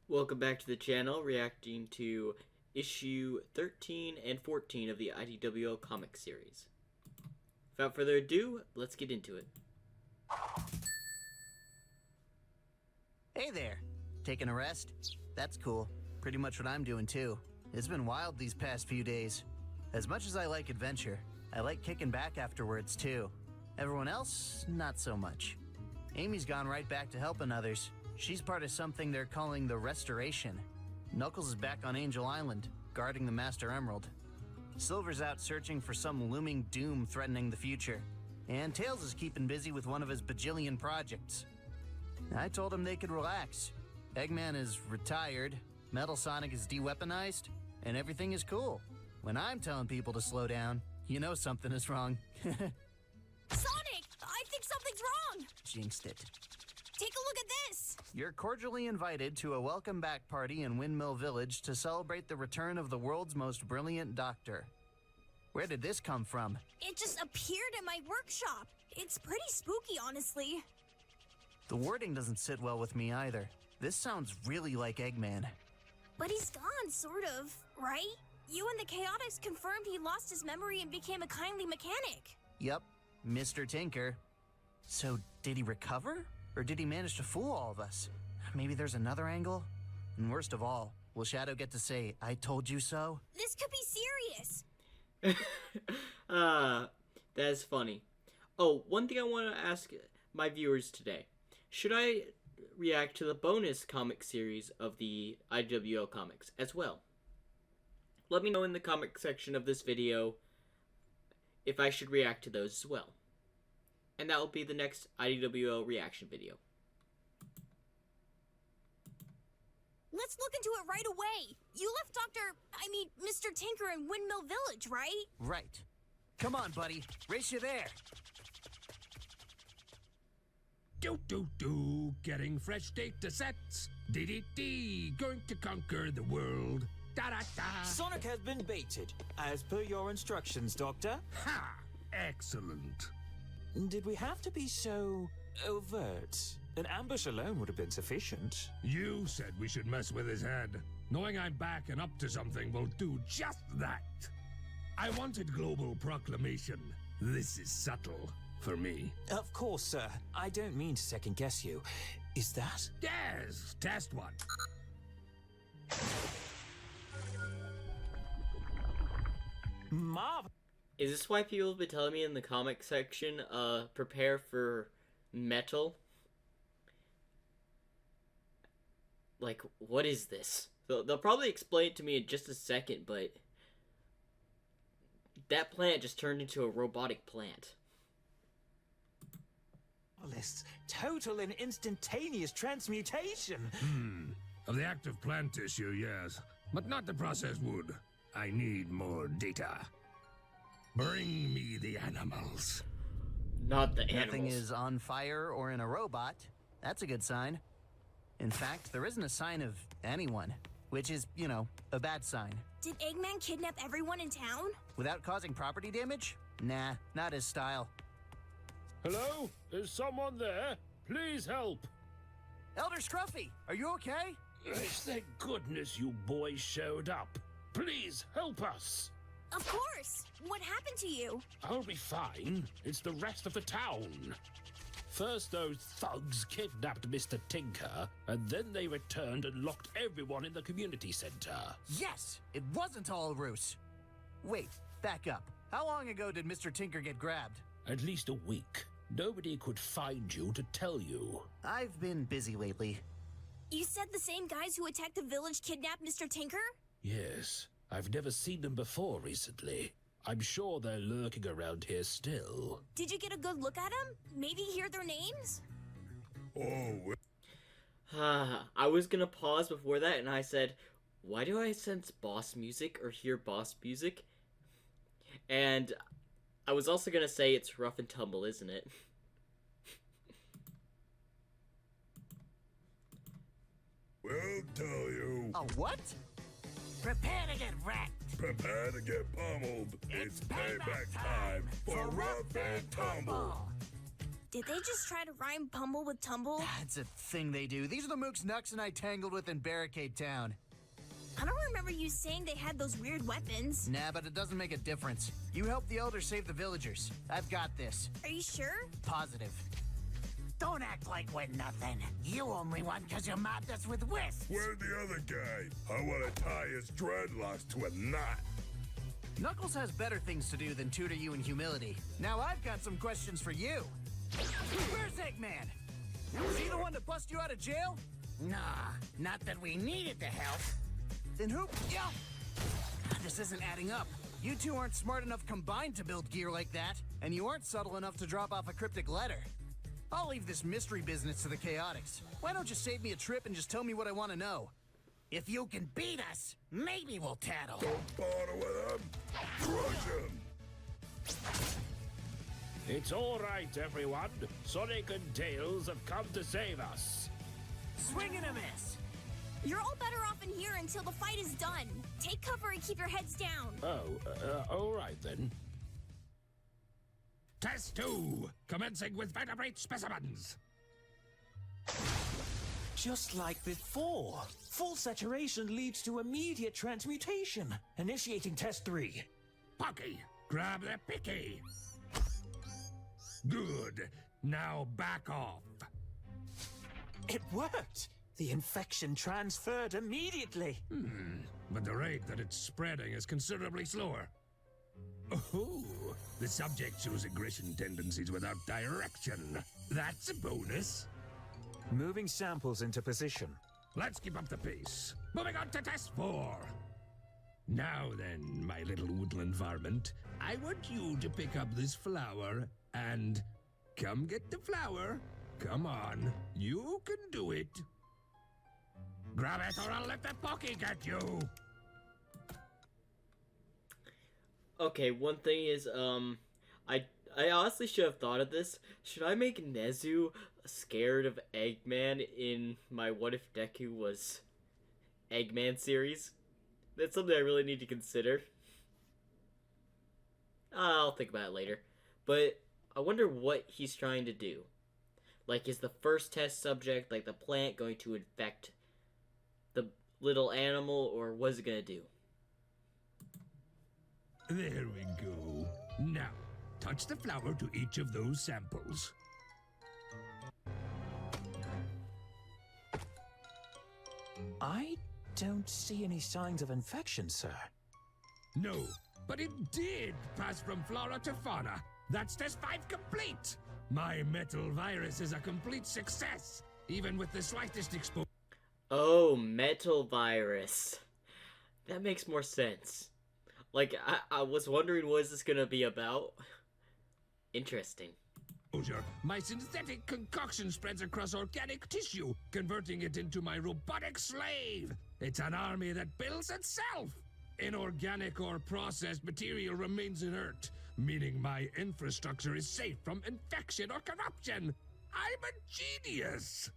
Welcome back to the channel, reacting to issue 13 and 14 of the IDW comic series. Without further ado, let's get into it. Hey there. Taking a rest? That's cool. Pretty much what I'm doing too. It's been wild these past few days. As much as I like adventure, I like kicking back afterwards too. Everyone else, not so much. Amy's gone right back to helping others. She's part of something they're calling the Restoration. Knuckles is back on Angel Island, guarding the Master Emerald. Silver's out searching for some looming doom threatening the future. And Tails is keeping busy with one of his bajillion projects. I told him they could relax. Eggman is retired, Metal Sonic is de-weaponized, and everything is cool. When I'm telling people to slow down, you know something is wrong. Sonic! I think something's wrong! Jinxed it. Take a look at this! You're cordially invited to a welcome back party in Windmill Village to celebrate the return of the world's most brilliant doctor. Where did this come from? It just appeared in my workshop. It's pretty spooky, honestly. The wording doesn't sit well with me either. This sounds really like Eggman. But he's gone, sort of, right? You and the Chaotix confirmed he lost his memory and became a kindly mechanic. Yep, Mr. Tinker. So, did he recover? Or did he manage to fool all of us? Maybe there's another angle? And worst of all, will Shadow get to say, "I told you so"? This could be serious. That is funny. Oh, one thing I want to ask my viewers today. Should I react to the bonus comic series of the IWO comics as well? Let me know in the comment section of this video if I should react to those as well. And that will be the next IDWO reaction video. Let's look into it right away. You left Mr. Tinker in Windmill Village, right? Right. Come on, buddy. Race you there. Getting fresh data sets. Dee, going to conquer the world. Da-da-da. Sonic has been baited, as per your instructions, Doctor. Ha! Excellent. Did we have to be so overt? An ambush alone would have been sufficient. You said we should mess with his head. Knowing I'm back and up to something will do just that. I wanted global proclamation. This is subtle for me. Of course, sir. I don't mean to second-guess you. Is that? Yes, test one. Marv. Is this why people have been telling me in the comic section, prepare for metal? Like, what is this? They'll probably explain it to me in just a second, but that plant just turned into a robotic plant. Total and instantaneous transmutation. Of the active plant tissue, yes. But not the processed wood. I need more data. Bring me the animals. Not the animals. Nothing is on fire or in a robot. That's a good sign. In fact, there isn't a sign of anyone, which is, you know, a bad sign. Did Eggman kidnap everyone in town? Without causing property damage? Nah, not his style. Hello? Is someone there? Please help. Elder Scruffy, are you okay? Thank goodness you boys showed up. Please help us. Of course. What happened to you? I'll be fine. It's the rest of the town. First, those thugs kidnapped Mr. Tinker, and then they returned and locked everyone in the community center. Yes! It wasn't all a ruse. Wait, back up. How long ago did Mr. Tinker get grabbed? At least a week. Nobody could find you to tell you. I've been busy lately. You said the same guys who attacked the village kidnapped Mr. Tinker? Yes, I've never seen them before recently. I'm sure they're lurking around here still. Did you get a good look at them? Maybe hear their names? I was gonna pause before that, and I said, why do I sense boss music or hear boss music? And I was also gonna say it's rough and tumble, isn't it? We'll tell you. A what? Prepare to get wrecked. Prepare to get pummeled. It's payback time for Rough and Tumble. Did they just try to rhyme pummel with tumble? That's a thing they do. These are the mooks Nux and I tangled with in Barricade Town. I don't remember you saying they had those weird weapons. Nah, but it doesn't make a difference. You help the elders save the villagers. I've got this. Are you sure? Positive. Don't act like we're nothing. You only won because you mobbed us with wisps. Where's the other guy? I want to tie his dreadlocks to a knot. Knuckles has better things to do than tutor you in humility. Now I've got some questions for you. Where's Eggman? Was he the one to bust you out of jail? Nah, not that we needed the help. Then who? Yeah. This isn't adding up. You two aren't smart enough combined to build gear like that, and you aren't subtle enough to drop off a cryptic letter. I'll leave this mystery business to the Chaotix. Why don't you save me a trip and just tell me what I want to know? If you can beat us, maybe we'll tattle. Don't bother with him. Crush him. It's all right, everyone. Sonic and Tails have come to save us. Swing and a miss. You're all better off in here until the fight is done. Take cover and keep your heads down. Oh, all right then. Test 2, commencing with vertebrate specimens. Just like before. Full saturation leads to immediate transmutation. Initiating test 3. Pocky, grab the picky. Good. Now back off. It worked! The infection transferred immediately. But the rate that it's spreading is considerably slower. Oh, the subject shows aggression tendencies without direction. That's a bonus. Moving samples into position. Let's keep up the pace. Moving on to test 4. Now then, my little woodland varmint, I want you to pick up this flower and come get the flower. Come on, you can do it. Grab it or I'll let the Pocky get you. Okay, one thing is, I honestly should have thought of this. Should I make Nezu scared of Eggman in my What If Deku Was Eggman series? That's something I really need to consider. I'll think about it later. But I wonder what he's trying to do. Like, is the first test subject, like the plant, going to infect the little animal, or what is it going to do? There we go. Now, touch the flower to each of those samples. I don't see any signs of infection, sir. No, but it did pass from flora to fauna. That's test 5 complete. My metal virus is a complete success, even with the slightest exposure. Oh, metal virus. That makes more sense. Like, I was wondering what is this gonna be about. Interesting. My synthetic concoction spreads across organic tissue, converting it into my robotic slave. It's an army that builds itself. Inorganic or processed material remains inert, meaning my infrastructure is safe from infection or corruption. I'm a genius.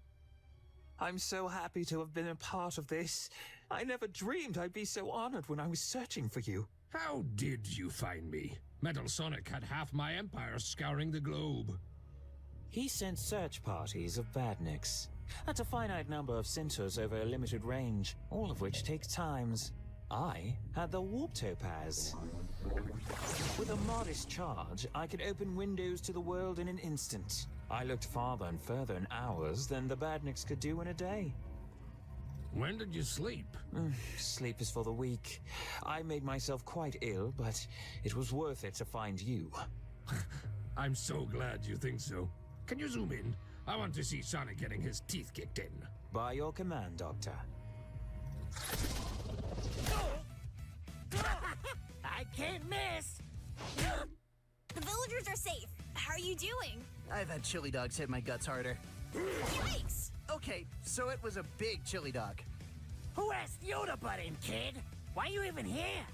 I'm so happy to have been a part of this. I never dreamed I'd be so honored when I was searching for you. How did you find me? Metal Sonic had half my empire scouring the globe. He sent search parties of badniks. That's a finite number of sensors over a limited range, all of which takes times. I had the warp topaz. With a modest charge, I could open windows to the world in an instant. I looked farther and further in hours than the badniks could do in a day. When did you sleep? Sleep is for the weak. I made myself quite ill, but it was worth it to find you. I'm so glad you think so. Can you zoom in? I want to see Sonic getting his teeth kicked in. By your command, Doctor. I can't miss. The villagers are safe. How are you doing? I've had chili dogs hit my guts harder. Yikes! Okay, so it was a big chili dog. Who asked you to butt in, kid? Why are you even here?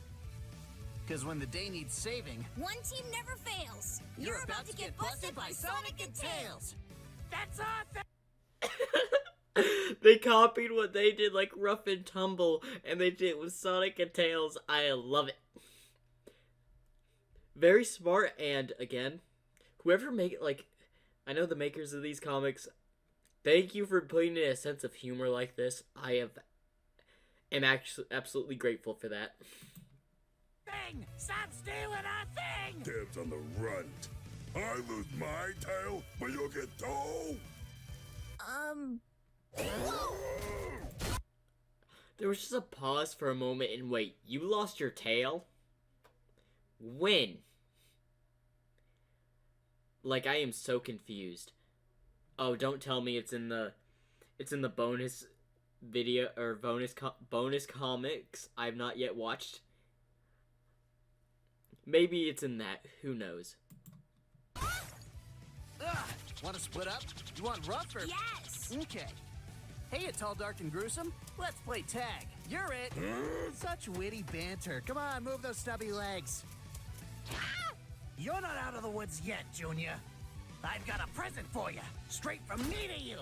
Because when the day needs saving, One team never fails. you're about to get busted by Sonic and Tails. That's awesome. They copied what they did, like Rough and Tumble, and they did it with Sonic and Tails. I love it. Very smart, and again, whoever make it, like, I know the makers of these comics. Thank you for putting in a sense of humor like this. Am actually absolutely grateful for that. Thing! Stop stealing our thing! Dibs on the runt. I lose my tail, but you'll get told. There was just a pause for a moment and wait, you lost your tail? When? Like, I am so confused. Oh, don't tell me it's in the bonus video or bonus comics I've not yet watched. Maybe it's in that. Who knows? Want to split up? You want rough or? Yes! Okay. Hey, it's all dark and gruesome. Let's play tag. You're it. Such witty banter. Come on, move those stubby legs. You're not out of the woods yet, Junior. I've got a present for you, straight from me to you.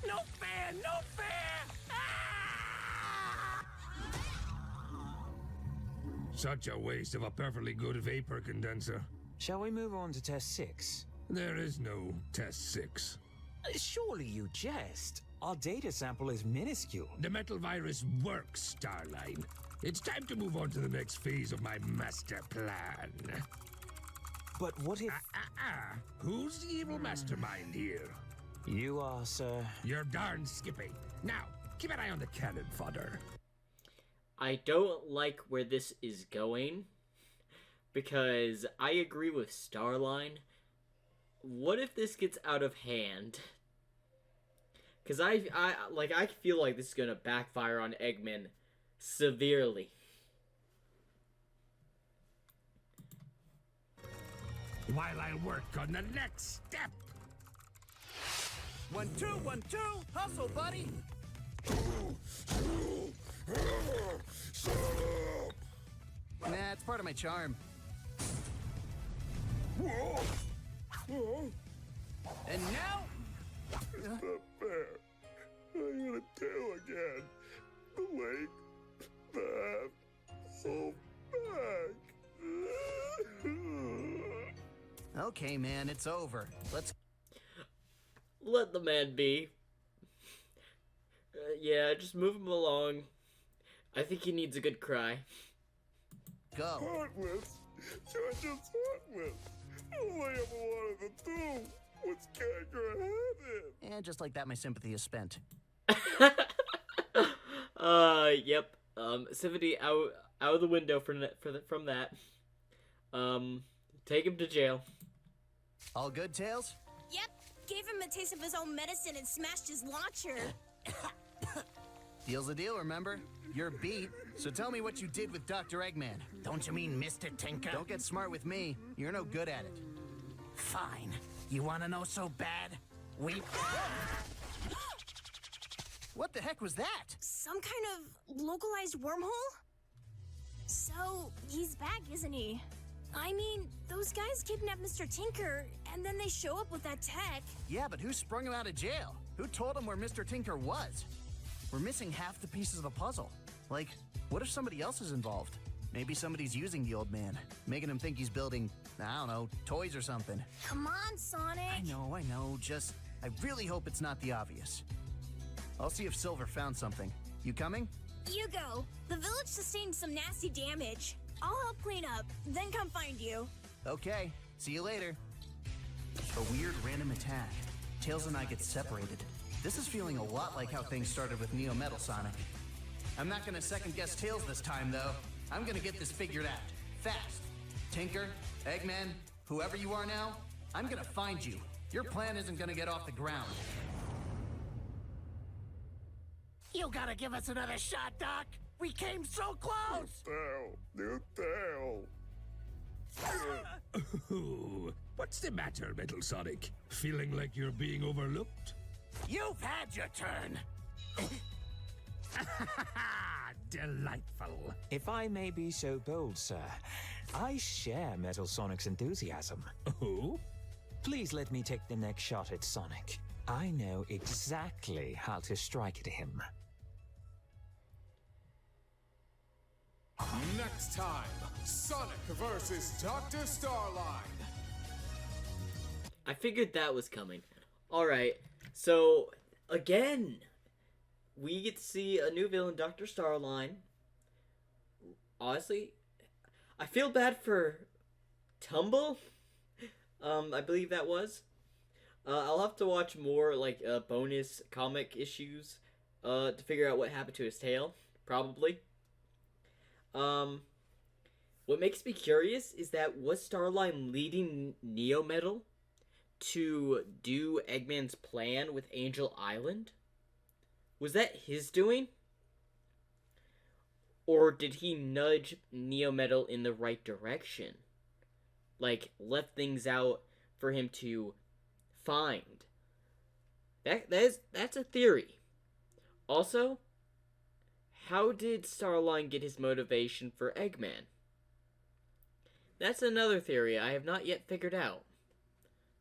No fair, no fair! Such a waste of a perfectly good vapor condenser. Shall we move on to test 6? There is no test 6. Surely you jest. Our data sample is minuscule. The metal virus works, Starline. It's time to move on to the next phase of my master plan. But what if... Who's the evil mastermind here? You are, sir. You're darn skippy. Now, keep an eye on the cannon fodder. I don't like where this is going, because I agree with Starline. What if this gets out of hand? Because I feel like this is gonna backfire on Eggman severely. While I work on the next step. 1, 2, 1, 2. Hustle, buddy. Shut up! Nah, it's part of my charm. Whoa! Whoa! And now... It's not fair. I got a tail again. The leg, the half, whole back. Okay, man, it's over. Let's... Let the man be. Yeah, just move him along. I think he needs a good cry. go. Heartless! You're just heartless! All I ever wanted to do was get your head in! And just like that, my sympathy is spent. Yep. Sympathy out of the window from that. Take him to jail. All good, Tails? Yep, gave him a taste of his own medicine and smashed his launcher. Deal's a deal, remember? You're beat, so tell me what you did with Dr. Eggman. Don't you mean Mr. Tinker? Don't get smart with me. You're no good at it. Fine. You want to know so bad? We... What the heck was that? Some kind of localized wormhole? So, he's back, isn't he? I mean, those guys kidnapped Mr. Tinker, and then they show up with that tech. Yeah, but who sprung him out of jail? Who told him where Mr. Tinker was? We're missing half the pieces of the puzzle. Like, what if somebody else is involved? Maybe somebody's using the old man, making him think he's building, I don't know, toys or something. Come on, Sonic. I know, just, I really hope it's not the obvious. I'll see if Silver found something. You coming? You go. The village sustained some nasty damage. I'll help clean up, then come find you. Okay, see you later. A weird random attack. Tails and I get separated. This is feeling a lot like how things started with Neo Metal Sonic. I'm not gonna second guess Tails this time though. I'm gonna get this figured out. Fast. Tinker, Eggman, whoever you are now, I'm gonna find you. Your plan isn't gonna get off the ground. You gotta give us another shot, Doc! We came so close! New tail! Ooh, what's the matter, Metal Sonic? Feeling like you're being overlooked? You've had your turn! Delightful. If I may be so bold, sir, I share Metal Sonic's enthusiasm. Oh? Please let me take the next shot at Sonic. I know exactly how to strike at him. Next time, Sonic versus Dr. Starline. I figured that was coming. Alright, so, again, we get to see a new villain, Dr. Starline. Honestly, I feel bad for Tumble. I believe that was. I'll have to watch more, like, bonus comic issues, to figure out what happened to his tail, probably. What makes me curious is that was Starline leading Neo Metal to do Eggman's plan with Angel Island? Was that his doing? Or did he nudge Neo Metal in the right direction? Like, left things out for him to find? That's a theory. Also, how did Starline get his motivation for Eggman? That's another theory I have not yet figured out.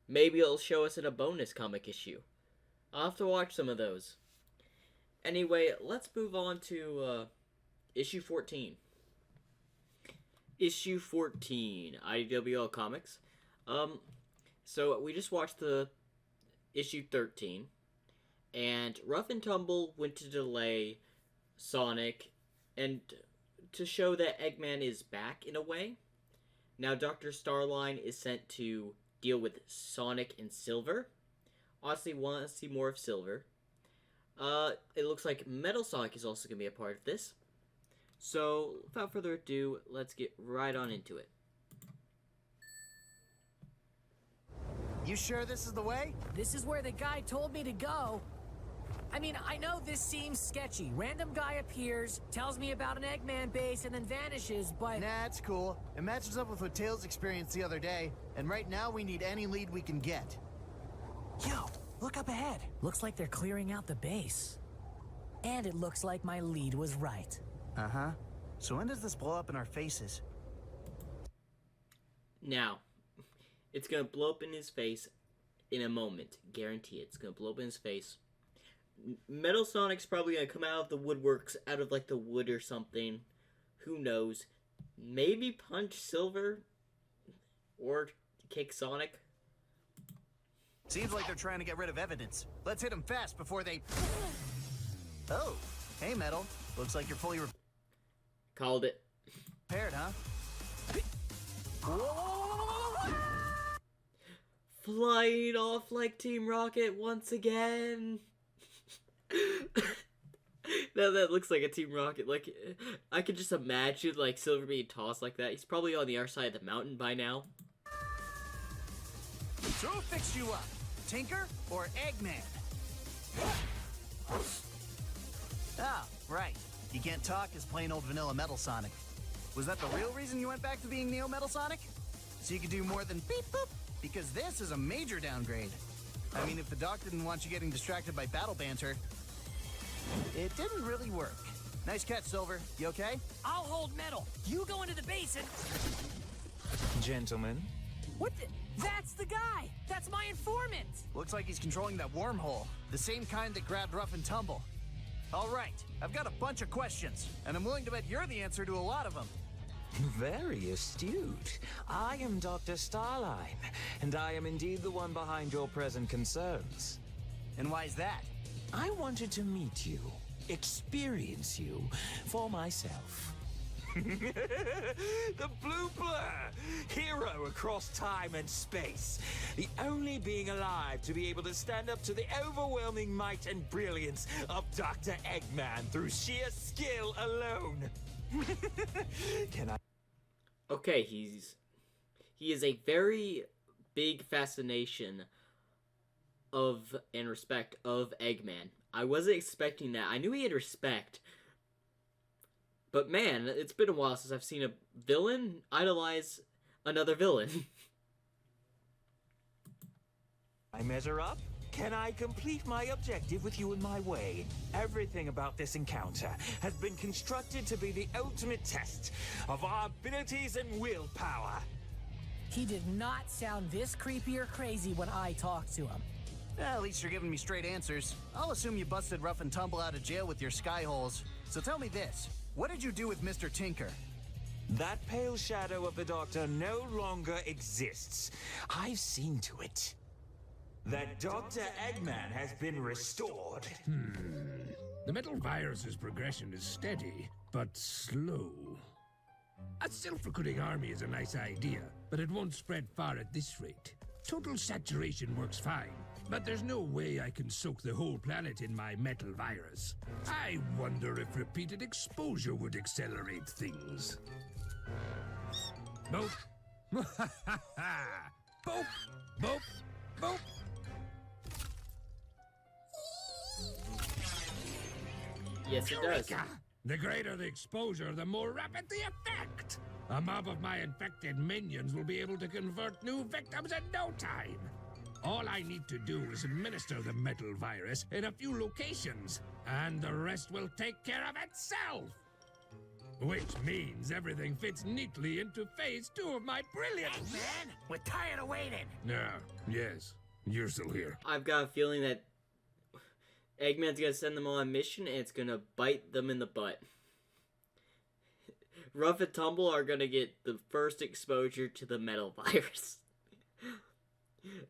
Maybe it'll show us in a bonus comic issue. I'll have to watch some of those. Anyway, let's move on to issue 14. Issue 14, IDW Comics. So we just watched the issue 13, and Rough and Tumble went to delay Sonic and to show that Eggman is back in a way. Now Dr. Starline is sent to deal with Sonic and Silver. Honestly, want to see more of Silver. It looks like Metal Sonic is also going to be a part of this. So, without further ado, let's get right on into it. You sure this is the way? This is where the guy told me to go. I mean, I know this seems sketchy. Random guy appears, tells me about an Eggman base, and then vanishes, but... Nah, it's cool. It matches up with what Tails experienced the other day, and right now we need any lead we can get. Yo, look up ahead. Looks like they're clearing out the base. And it looks like my lead was right. Uh-huh. So when does this blow up in our faces? Now, it's going to blow up in his face in a moment. Guarantee it. It's going to blow up in his face. Metal Sonic's probably going to come out of the woodworks, out of like the wood or something. Who knows? Maybe punch Silver? Or kick Sonic? Seems like they're trying to get rid of evidence. Let's hit them fast before they... Oh, hey Metal. Looks like you're fully Called it. repaired, huh? Flying off like Team Rocket once again. That looks like a Team Rocket. Like, I could just imagine like Silver being tossed like that. He's probably on the other side of the mountain by now. So who fixed you up? Tinker or Eggman? Ah, right. You can't talk as plain old vanilla Metal Sonic. Was that the real reason you went back to being Neo Metal Sonic? So you could do more than beep boop? Because this is a major downgrade. I mean, if the doc didn't want you getting distracted by battle banter, it didn't really work. Nice catch, Silver. You okay? I'll hold Metal. You go into the base and... Gentlemen, What the... That's the guy! That's my informant! Looks like he's controlling that wormhole. The same kind that grabbed Rough and Tumble. All right, I've got a bunch of questions, and I'm willing to bet you're the answer to a lot of them. very astute. I am Dr. Starline, and I am indeed the one behind your present concerns. And why's that? I wanted to meet you, experience you, for myself. The Blue Blur, hero across time and space. The only being alive to be able to stand up to the overwhelming might and brilliance of Dr. Eggman through sheer skill alone. Can I? Okay, he is a very big fascination of and respect of Eggman. I wasn't expecting that. I knew he had respect. But man, it's been a while since I've seen a villain idolize another villain. I measure up? Can I complete my objective with you in my way? Everything about this encounter has been constructed to be the ultimate test of our abilities and willpower. He did not sound this creepy or crazy when I talked to him. Well, at least you're giving me straight answers. I'll assume you busted Rough and Tumble out of jail with your sky holes. So tell me this. What did you do with Mr. Tinker? That pale shadow of the Doctor no longer exists. I've seen to it. That Dr. Eggman has been restored. The metal virus's progression is steady, but slow. A self-recruiting army is a nice idea, but it won't spread far at this rate. Total saturation works fine, but there's no way I can soak the whole planet in my metal virus. I wonder if repeated exposure would accelerate things. Boop. Boop. Boop. Boop. Yes, it does. Eureka! The greater the exposure, the more rapid the effect. A mob of my infected minions will be able to convert new victims in no time. All I need to do is administer the metal virus in a few locations, and the rest will take care of itself. Which means everything fits neatly into phase 2 of my brilliant... Man, we're tired of waiting. Yes, you're still here. I've got a feeling that Eggman's gonna send them on a mission and it's gonna bite them in the butt. Rough and Tumble are gonna get the first exposure to the metal virus.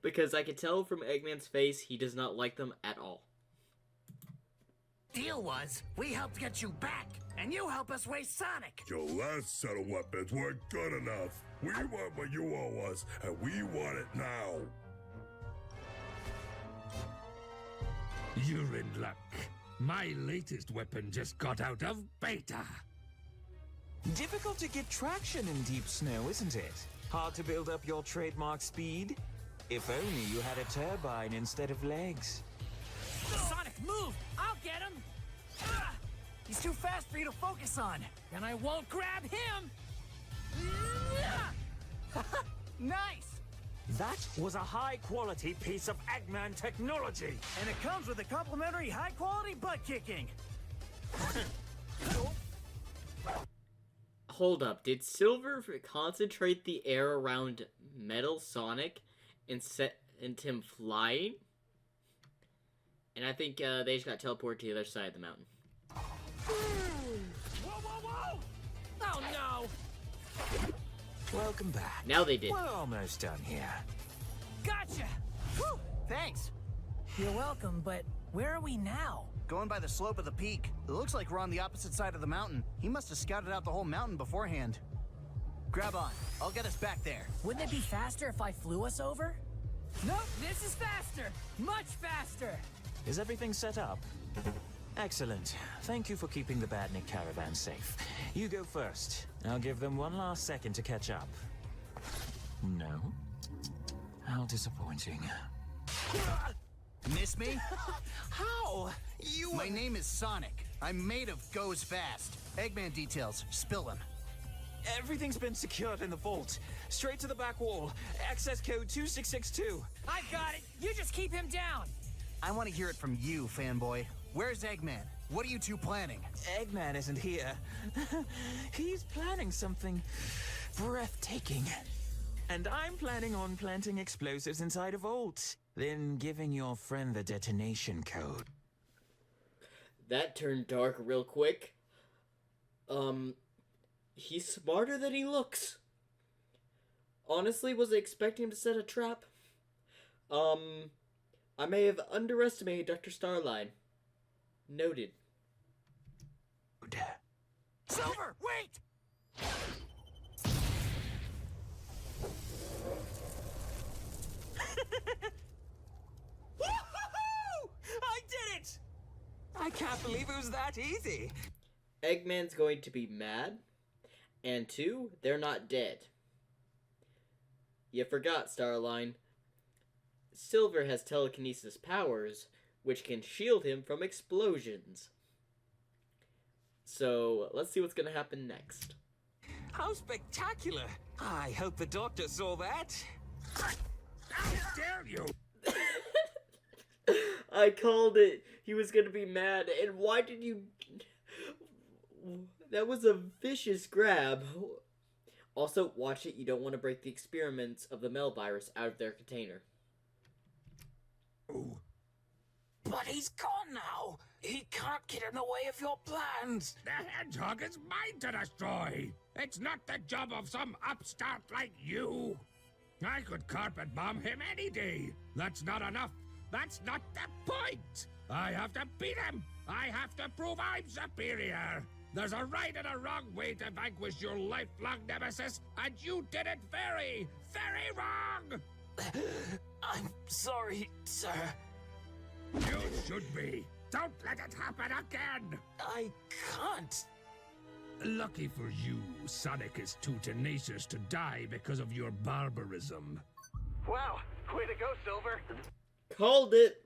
Because I can tell from Eggman's face he does not like them at all. Deal was, we helped get you back, and you help us waste Sonic. Your last set of weapons weren't good enough. We want what you owe us, and we want it now. You're in luck. My latest weapon just got out of beta. Difficult to get traction in deep snow, isn't it? Hard to build up your trademark speed? If only you had a turbine instead of legs. Sonic, move! I'll get him! Ah! He's too fast for you to focus on, and I won't grab him! Nice! That was a high-quality piece of Eggman technology! And it comes with a complimentary high-quality butt kicking! Hold up, did Silver concentrate the air around Metal Sonic and sent him flying? And I think they just got teleported to the other side of the mountain. Whoa, whoa, whoa! Oh no! Welcome back. Now they did. We're almost done here. Gotcha! Whew. Thanks! You're welcome, but where are we now? Going by the slope of the peak. It looks like we're on the opposite side of the mountain. He must have scouted out the whole mountain beforehand. Grab on. I'll get us back there. Wouldn't it be faster if I flew us over? Nope, this is faster! Much faster! Is everything set up? Excellent. Thank you for keeping the Badnik caravan safe. You go first. I'll give them one last second to catch up. No? How disappointing. Miss me? How? You... My name is Sonic. I'm made of goes fast. Eggman details. Spill them. Everything's been secured in the vault. Straight to the back wall. Access code 2662. I've got it! You just keep him down! I want to hear it from you, fanboy. Where's Eggman? What are you two planning? Eggman isn't here. He's planning something breathtaking. And I'm planning on planting explosives inside a vault, then giving your friend the detonation code. That turned dark real quick. He's smarter than he looks. Honestly, was I expecting him to set a trap? I may have underestimated Dr. Starline. Noted. Silver, wait! Woohoo! I did it! I can't believe it was that easy. Eggman's going to be mad. And 2, they're not dead. You forgot, Starline. Silver has telekinesis powers, which can shield him from explosions. So, let's see what's gonna happen next. How spectacular! I hope the doctor saw that. How dare you! I called it. He was gonna be mad. And why did you... That was a vicious grab. Also, watch it. You don't want to break the experiments of the Mel virus out of their container. Oh. But he's gone now. He can't get in the way of your plans. The Hedgehog is mine to destroy. It's not the job of some upstart like you. I could carpet bomb him any day. That's not enough. That's not the point. I have to beat him. I have to prove I'm superior. There's a right and a wrong way to vanquish your lifelong nemesis, and you did it very, very wrong. I'm sorry, sir. You should be. Don't let it happen again. I can't. Lucky for you, Sonic is too tenacious to die because of your barbarism. Wow, way to go, Silver. Called it!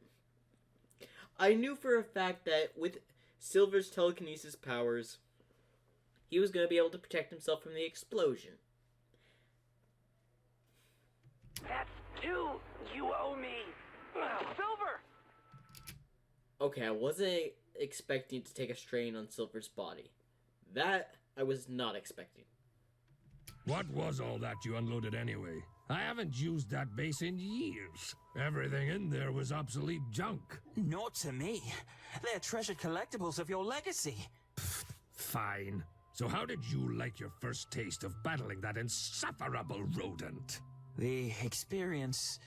I knew for a fact that with Silver's telekinesis powers, he was going to be able to protect himself from the explosion. That's 2 you owe me. Silver! Okay, I wasn't expecting to take a strain on Silver's body. That I was not expecting. What was all that you unloaded anyway? I haven't used that base in years. Everything in there was obsolete junk. Not to me. They're treasured collectibles of your legacy. Fine. So how did you like your first taste of battling that insufferable rodent? The experience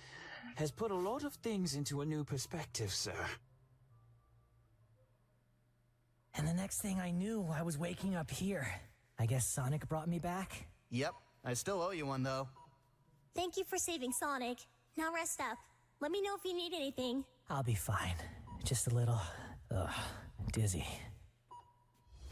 has put a lot of things into a new perspective, sir. And the next thing I knew, I was waking up here. I guess Sonic brought me back? Yep, I still owe you one, though. Thank you for saving Sonic. Now rest up. Let me know if you need anything. I'll be fine. Just a little, dizzy.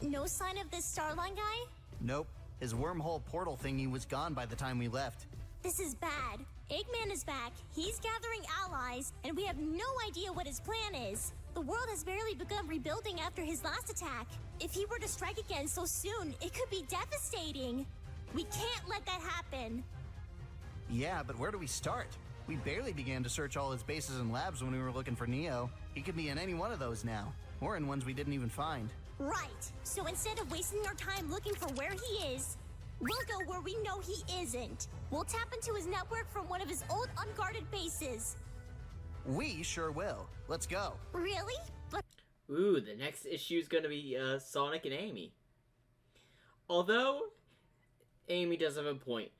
No sign of this Starline guy? Nope, his wormhole portal thingy was gone by the time we left. This is bad. Eggman is back, he's gathering allies, and we have no idea what his plan is. The world has barely begun rebuilding after his last attack. If he were to strike again so soon, it could be devastating. We can't let that happen. Yeah, but where do we start? We barely began to search all his bases and labs when we were looking for Neo. He could be in any one of those now, or in ones we didn't even find. Right. So instead of wasting our time looking for where he is, we'll go where we know he isn't. We'll tap into his network from one of his old unguarded bases. We sure will. Let's go. Really? But Ooh, the next issue is going to be Sonic and Amy. Although, Amy does have a point.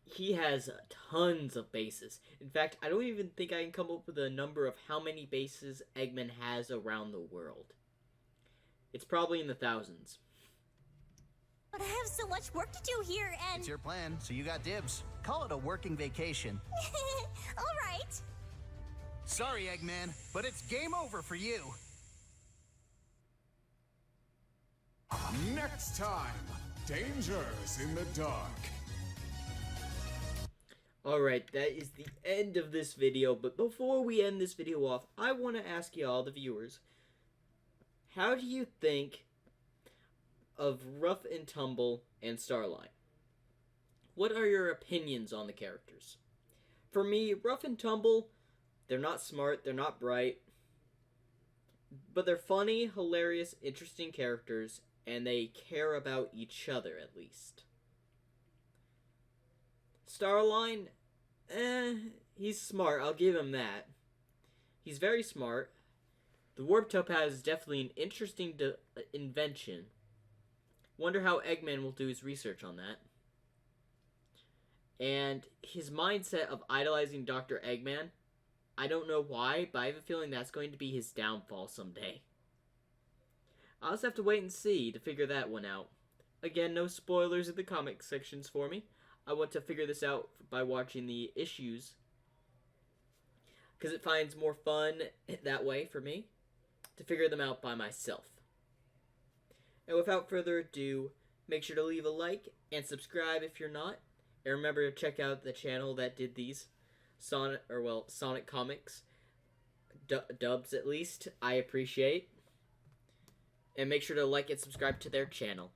He has tons of bases. In fact, I don't even think I can come up with a number of how many bases Eggman has around the world. It's probably in the thousands. I have so much work to do here, and... It's your plan, so you got dibs. Call it a working vacation. All right. Sorry, Eggman, but it's game over for you. Next time, Dangers in the Dark. Alright, that is the end of this video, but before we end this video off, I want to ask y'all, the viewers, how do you think of Rough and Tumble and Starline? What are your opinions on the characters? For me, Rough and Tumble, they're not smart, they're not bright, but they're funny, hilarious, interesting characters, and they care about each other at least. Starline, he's smart, I'll give him that. He's very smart. The Warp Topaz is definitely an interesting invention. Wonder how Eggman will do his research on that. And his mindset of idolizing Dr. Eggman, I don't know why, but I have a feeling that's going to be his downfall someday. I'll just have to wait and see to figure that one out. Again, no spoilers in the comic sections for me. I want to figure this out by watching the issues, because it finds more fun that way for me to figure them out by myself. And without further ado, make sure to leave a like and subscribe if you're not. And remember to check out the channel that did these Sonic comics dubs at least. I appreciate. And make sure to like and subscribe to their channel.